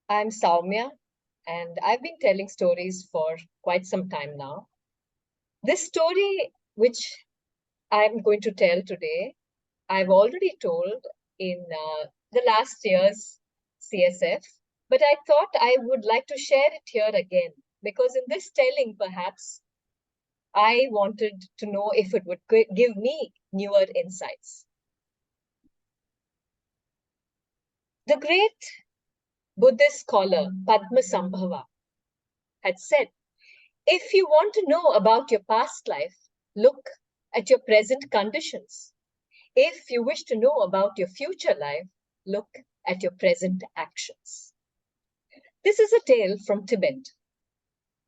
I'm Sowmya, and I've been telling stories for quite some time now. This story, which I'm going to tell today, I've already told in the last year's CSF, but I thought I would like to share it here again because in this telling, perhaps I wanted to know if it would give me newer insights. The great Buddhist scholar Padmasambhava had said, if you want to know about your past life, look at your present conditions. If you wish to know about your future life, look at your present actions. This is a tale from Tibet,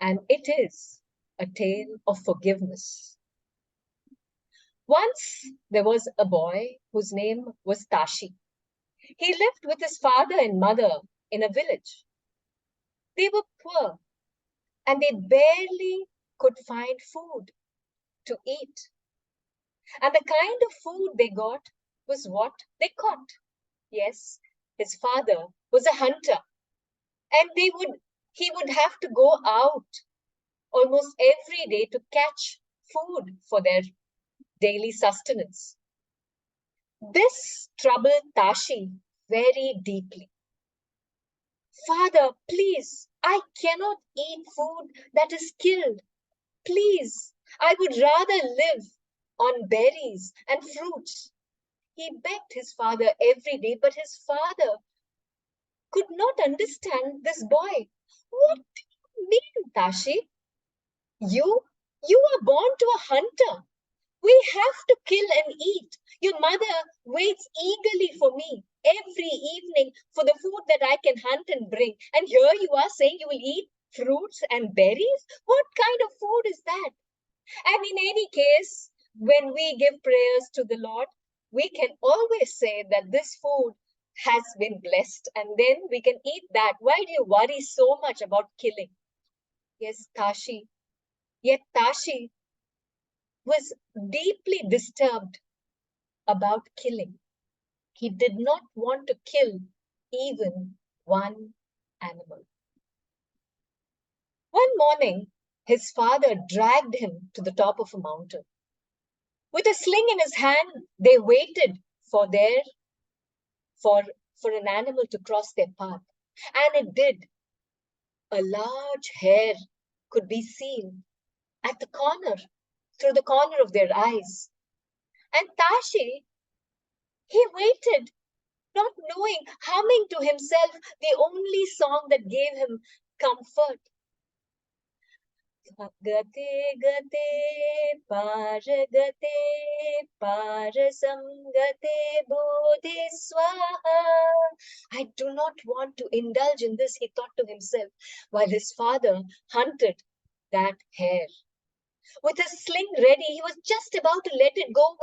and it is a tale of forgiveness. Once there was a boy whose name was Tashi. He lived with his father and mother in a village. They were poor and they barely could find food to eat. And the kind of food they got was what they caught. Yes, his father was a hunter, and he would have to go out almost every day to catch food for their daily sustenance. This troubled Tashi very deeply. Father, please, I cannot eat food that is killed. Please, I would rather live on berries and fruits. He begged his father every day, but his father could not understand this boy. What do you mean, Tashi? You, you are born to a hunter. We have to kill and eat. Your mother waits eagerly for me every evening for the food that I can hunt and bring. And here you are saying you will eat fruits and berries? What kind of food is that? And in any case, when we give prayers to the Lord, we can always say that this food has been blessed and then we can eat that. Why do you worry so much about killing? Yes, Tashi. Yet Tashi was deeply disturbed about killing. He did not want to kill even one animal. One morning, his father dragged him to the top of a mountain. With a sling in his hand, they waited for their for for an animal to cross their path. And it did. A large hare could be seen at the corner, through the corner of their eyes. And Tashi, he waited, not knowing, humming to himself the only song that gave him comfort. Gate gate par gate par samgate bodhi swaha. I do not want to indulge in this, he thought to himself, while his father hunted that hare. With his sling ready, he was just about to let it go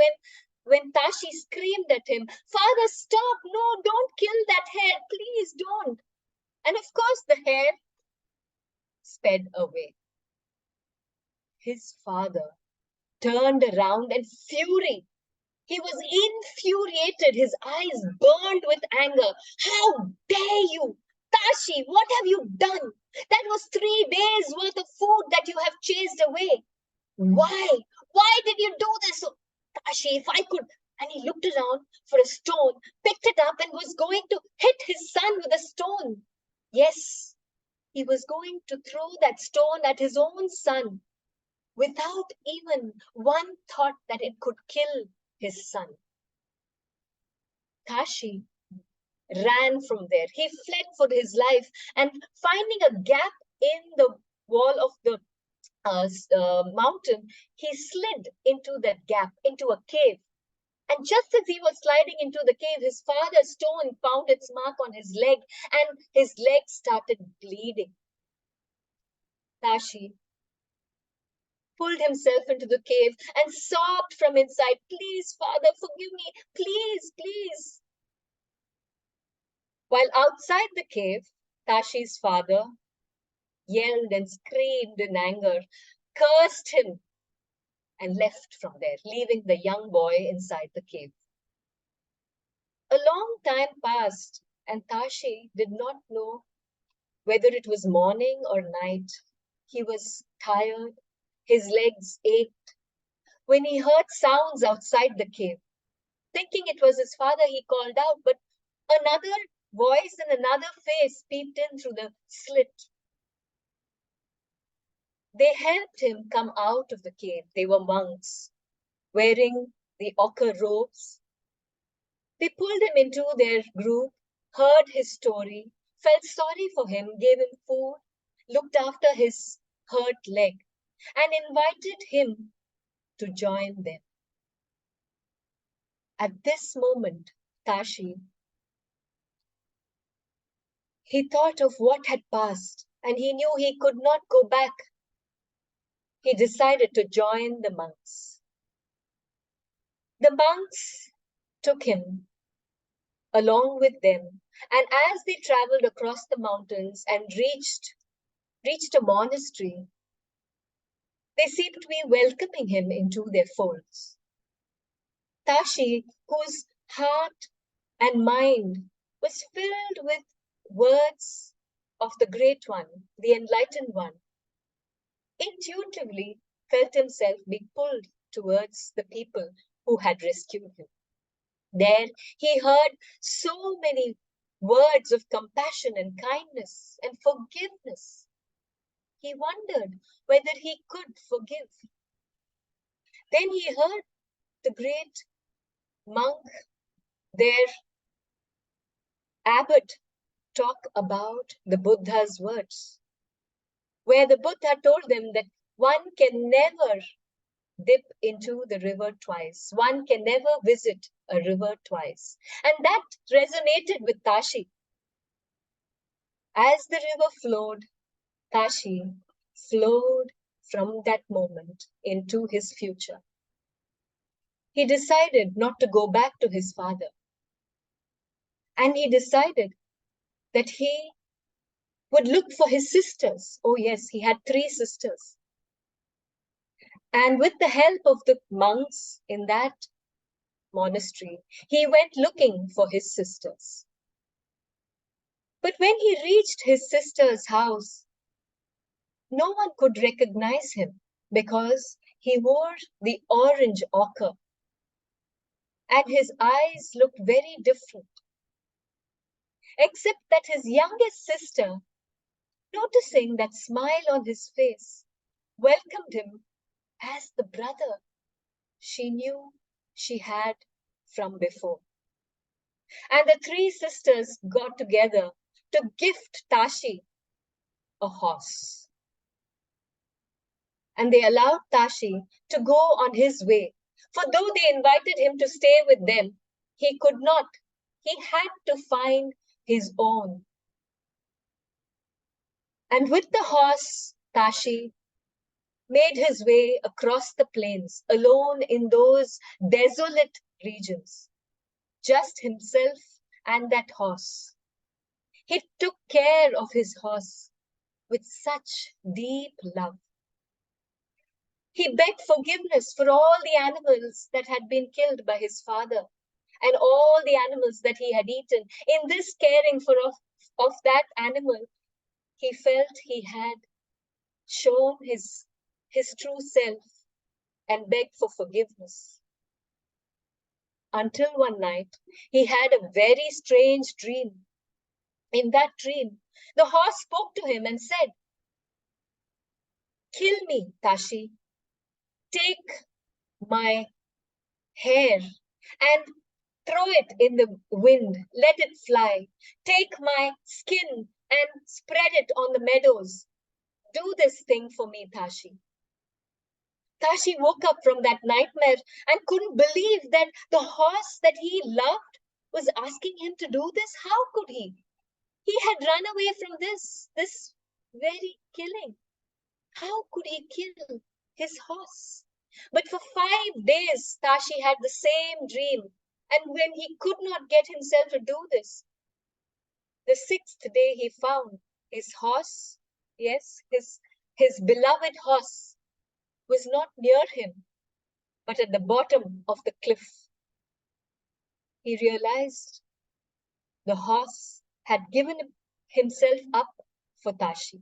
when Tashi screamed at him, Father, stop! No, don't kill that hare! Please don't! And of course, the hare sped away. His father turned around in fury. He was infuriated. His eyes burned with anger. How dare you? Tashi, what have you done? That was 3 days worth of food that you have chased away. Why? Why did you do this? Oh, Tashi, if I could. And he looked around for a stone, picked it up, and was going to hit his son with a stone. Yes, he was going to throw that stone at his own son, without even one thought that it could kill his son. Tashi ran from there. He fled for his life and finding a gap in the wall of the mountain, he slid into that gap, into a cave. And just as he was sliding into the cave, his father's stone found its mark on his leg and his leg started bleeding. Tashi pulled himself into the cave and sobbed from inside, Please, Father, forgive me. Please, please. While outside the cave, Tashi's father yelled and screamed in anger, cursed him, and left from there, leaving the young boy inside the cave. A long time passed, and Tashi did not know Whether it was morning or night, he was tired, his legs ached. When he heard sounds outside the cave, thinking it was his father, he called out, but another voice and another face peeped in through the slit. They helped him come out of the cave. They were monks, wearing the ochre robes. They pulled him into their group, heard his story, felt sorry for him, gave him food, looked after his hurt leg, and invited him to join them. At this moment, Tashi, he thought of what had passed, and he knew he could not go back. He decided to join the monks. The monks took him along with them, and as they traveled across the mountains and reached a monastery, they seemed to be welcoming him into their folds. Tashi, whose heart and mind was filled with words of the Great One, the Enlightened One, intuitively felt himself being pulled towards the people who had rescued him. There he heard so many words of compassion and kindness and forgiveness. He wondered whether he could forgive. Then he heard the great monk, their abbot, talk about the Buddha's words, where the Buddha told them that one can never dip into the river twice. One can never visit a river twice. And that resonated with Tashi. As the river flowed, Tashi flowed from that moment into his future. He decided not to go back to his father. And he decided that he would look for his sisters. Oh yes, he had 3 sisters. And with the help of the monks in that monastery, he went looking for his sisters. But when he reached his sister's house, no one could recognize him because he wore the orange ochre and his eyes looked very different. Except that his youngest sister, noticing that smile on his face, welcomed him as the brother she knew she had from before. And the 3 sisters got together to gift Tashi a horse. And they allowed Tashi to go on his way. For though they invited him to stay with them, he could not. He had to find his own. And with the horse, Tashi made his way across the plains, alone in those desolate regions. Just himself and that horse. He took care of his horse with such deep love. He begged forgiveness for all the animals that had been killed by his father and all the animals that he had eaten. In this caring of that animal, he felt he had shown his true self and begged for forgiveness. Until one night, he had a very strange dream. In that dream, the horse spoke to him and said, "Kill me, Tashi. Take my hair and throw it in the wind. Let it fly. Take my skin and spread it on the meadows. Do this thing for me, Tashi." Tashi woke up from that nightmare and couldn't believe that the horse that he loved was asking him to do this. How could he? He had run away from this very killing. How could he kill his horse? But for 5 days, Tashi had the same dream. And when he could not get himself to do this, the 6th day he found his horse, yes, his beloved horse, was not near him, but at the bottom of the cliff. He realized the horse had given himself up for Tashi.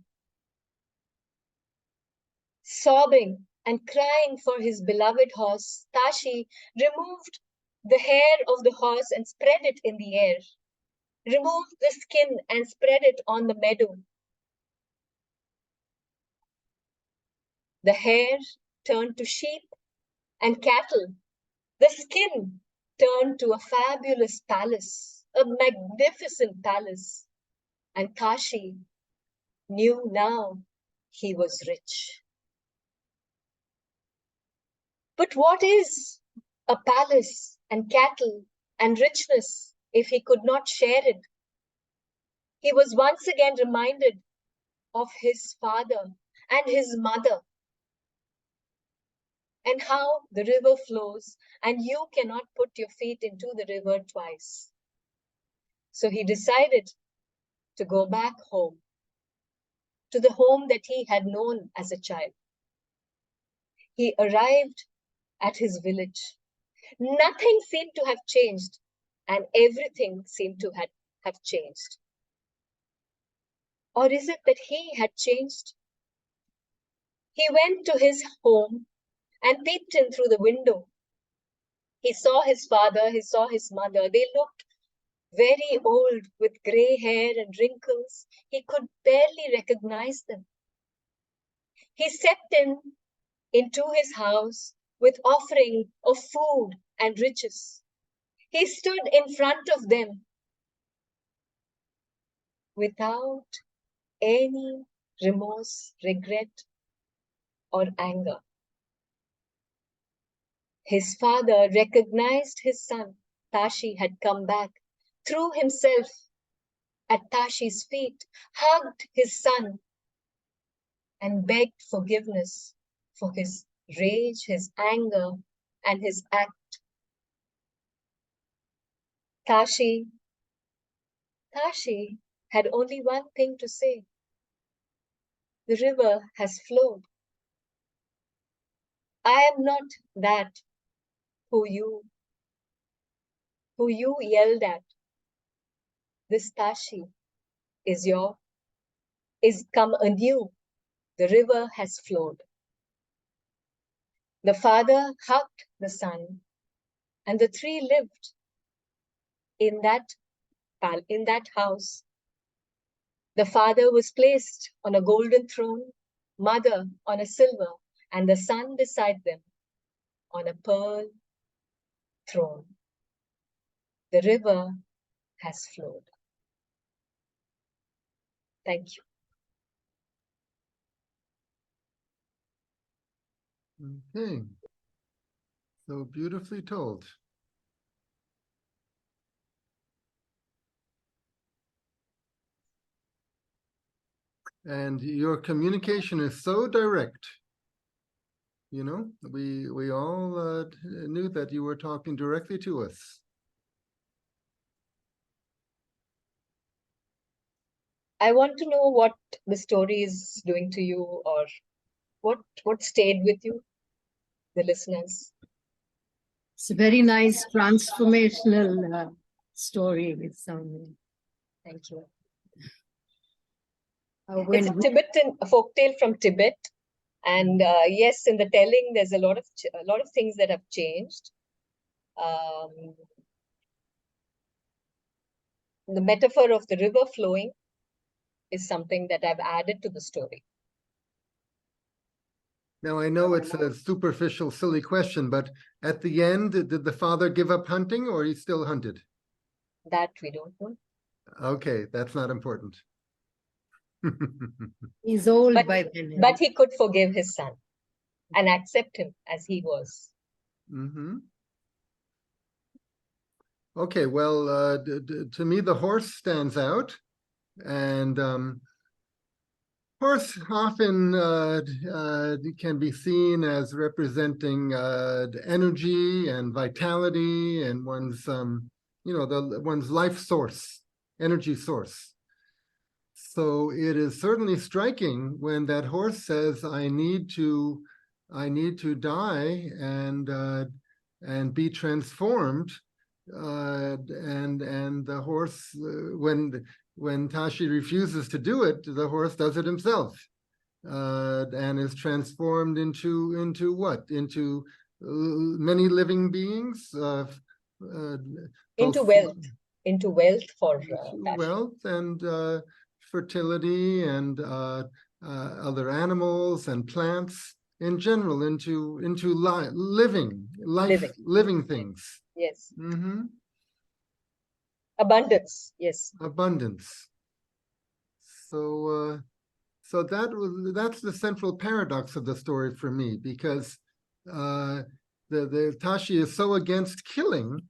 Sobbing and crying for his beloved horse, Tashi removed the hair of the horse and spread it in the air, removed the skin and spread it on the meadow. The hair turned to sheep and cattle. The skin turned to a fabulous palace, a magnificent palace. And Tashi knew now he was rich. But what is a palace and cattle and richness if he could not share it? He was once again reminded of his father and his mother, and how the river flows and you cannot put your feet into the river twice. So he decided to go back home, to the home that he had known as a child. He arrived at his village. Nothing seemed to have changed, and everything seemed to have changed. Or is it that he had changed? He went to his home and peeped in through the window. He saw his father, he saw his mother. They looked very old with gray hair and wrinkles. He could barely recognize them. He stepped into his house with offering of food and riches. He stood in front of them without any remorse, regret, or anger. His father recognized his son. Tashi had come back, threw himself at Tashi's feet, hugged his son, and begged forgiveness for his rage, his anger, and his act. Tashi had only one thing to say. The river has flowed. I am not that who you yelled at. This Tashi is come anew. The river has flowed. The father hugged the son, and the three lived in that house. The father was placed on a golden throne, mother on a silver, and the son beside them on a pearl throne. The river has flowed. Thank you. Okay. So beautifully told. And your communication is so direct. You know, we all knew that you were talking directly to us. I want to know what the story is doing to you, or what stayed with you, the listeners. It's a very nice transformational story with Sowmya. Thank you. It's a Tibetan folktale from Tibet, and yes, in the telling, there's a lot of things that have changed. The metaphor of the river flowing is something that I've added to the story. Now, I know it's a superficial, silly question, but at the end, did the father give up hunting, or he still hunted? That we don't know. Okay, that's not important. He's old by then. But he could forgive his son and accept him as he was. Mm-hmm. Okay, well, to me, the horse stands out, and horse often can be seen as representing energy and vitality and one's, one's life source, energy source. So it is certainly striking when that horse says, "I need to die and be transformed and the horse, when Tashi refuses to do it, the horse does it himself, and is transformed into what? Into many living beings, Into both wealth, into wealth for into Tashi. wealth and fertility and other animals and plants in general, into living things. Yes. Mm-hmm. Abundance. Yes. Abundance. So that's the central paradox of the story for me, because the Tashi is so against killing,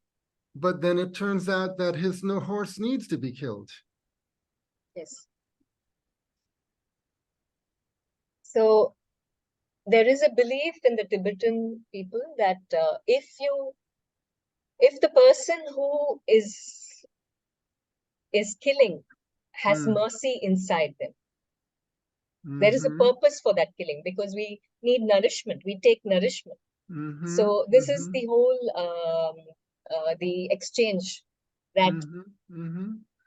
but then it turns out that his horse needs to be killed. Yes. So there is a belief in the Tibetan people that if the person who is killing has mercy inside them, there is a purpose for that killing, because we need nourishment. We take nourishment. So this is the whole the exchange, that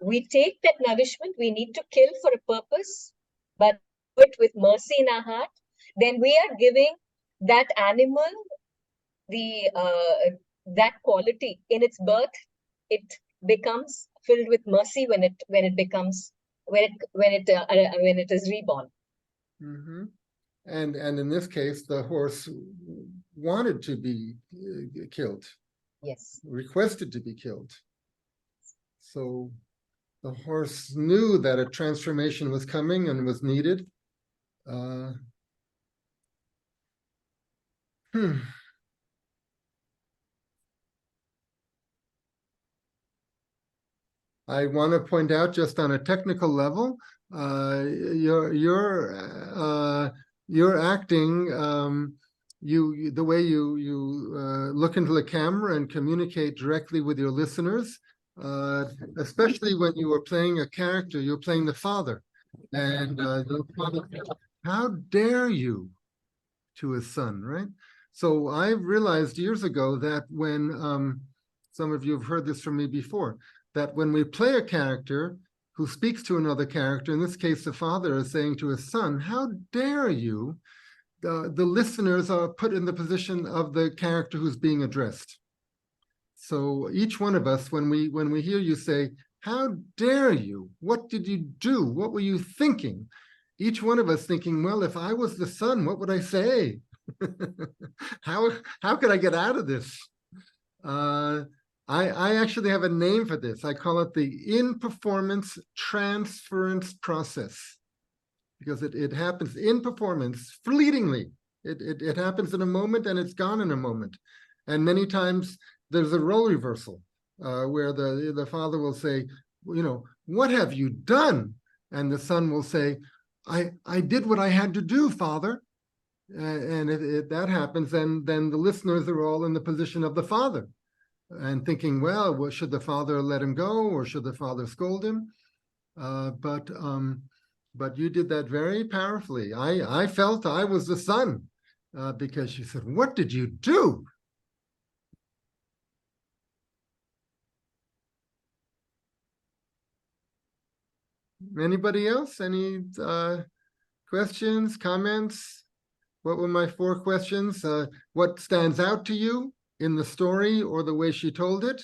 we take that nourishment. We need to kill for a purpose, but do it with mercy in our heart. Then we are giving that animal the that quality in its birth. It becomes filled with mercy when it is reborn. And in this case, the horse wanted to be killed. Yes. Requested to be killed. So the horse knew that a transformation was coming and was needed. I want to point out, just on a technical level, your acting, the way you look into the camera and communicate directly with your listeners, especially when you were playing a character, you're playing the father, and the father, how dare you, to his son, right? So I realized years ago that when some of you have heard this from me before, that when we play a character who speaks to another character, in this case, the father is saying to his son, how dare you? The listeners are put in the position of the character who's being addressed. So each one of us, when we hear you say, how dare you? What did you do? What were you thinking? Each one of us thinking, well, if I was the son, what would I say? How could I get out of this? I actually have a name for this. I call it the in-performance transference process, because it happens in performance fleetingly. It happens in a moment and it's gone in a moment. And many times there's a role reversal where the father will say, what have you done? And the son will say, I did what I had to do, father. And if that happens, then the listeners are all in the position of the father and thinking, well, should the father let him go, or should the father scold him? But you did that very powerfully. I felt I was the son because she said, what did you do? Anybody else? Any questions, comments? What were my 4 questions? What stands out to you in the story or the way she told it?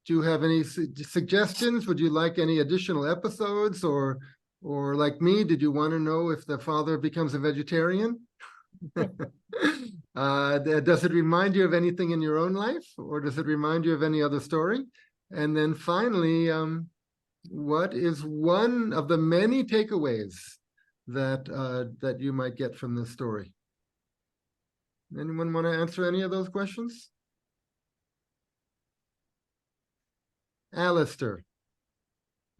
Do you have any suggestions? Would you like any additional episodes? Or like me, did you want to know if the father becomes a vegetarian? Does it remind you of anything in your own life? Or does it remind you of any other story? And then finally, what is one of the many takeaways that you might get from this story? Anyone want to answer any of those questions? Alistair,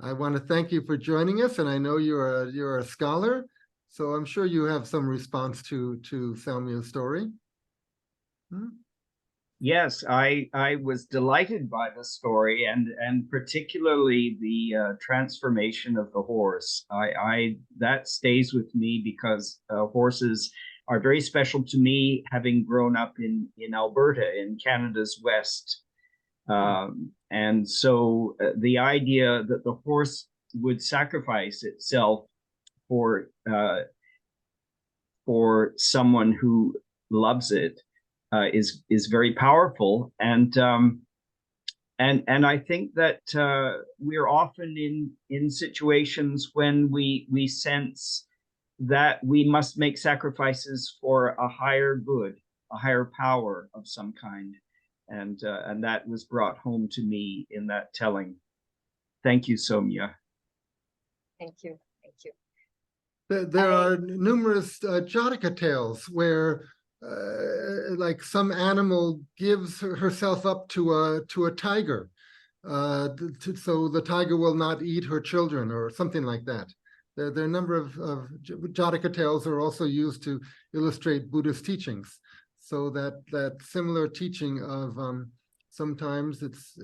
I want to thank you for joining us, and I know you're a scholar, so I'm sure you have some response to Sowmya's story. Yes, I was delighted by the story, and particularly the transformation of the horse. That stays with me because horses are very special to me, having grown up in Alberta, in Canada's West. And so the idea that the horse would sacrifice itself for someone who loves it is very powerful, and I think that we're often in situations when we sense that we must make sacrifices for a higher good, a higher power of some kind, and that was brought home to me in that telling. Thank you, Sowmya. Thank you. Thank you. There are numerous Jataka tales where like some animal gives herself up to a tiger, so the tiger will not eat her children or something like that. There are a number of Jataka tales are also used to illustrate Buddhist teachings. So that similar teaching of sometimes it's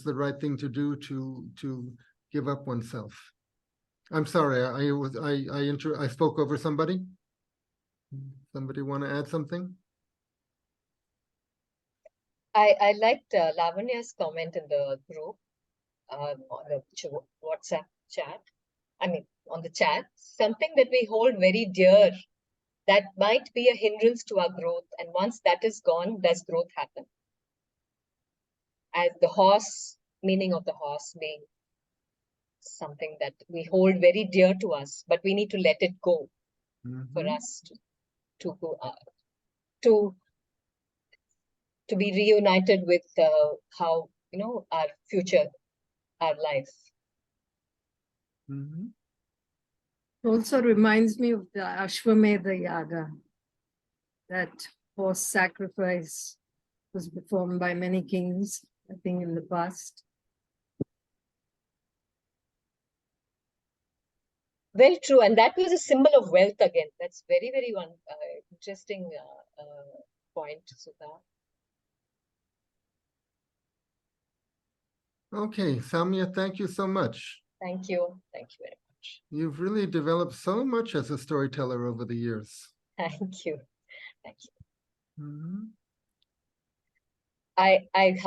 the right thing to do to give up oneself. I'm sorry, I spoke over somebody. Somebody want to add something? I liked Lavanya's comment in the group, on the WhatsApp chat. I mean, on the chat, something that we hold very dear that might be a hindrance to our growth. And once that is gone, does growth happen? As the horse, meaning of the horse being something that we hold very dear to us, but we need to let it go for us to be reunited with how, our future, our life. It also reminds me of the Ashwamedha Yaga. That horse sacrifice was performed by many kings, I think, in the past. Very true. And that was a symbol of wealth again. That's very, very interesting point, Sudha. Okay, Sowmya, thank you so much. Thank you. Thank you very much. You've really developed so much as a storyteller over the years. Thank you. Thank you. Mm-hmm. I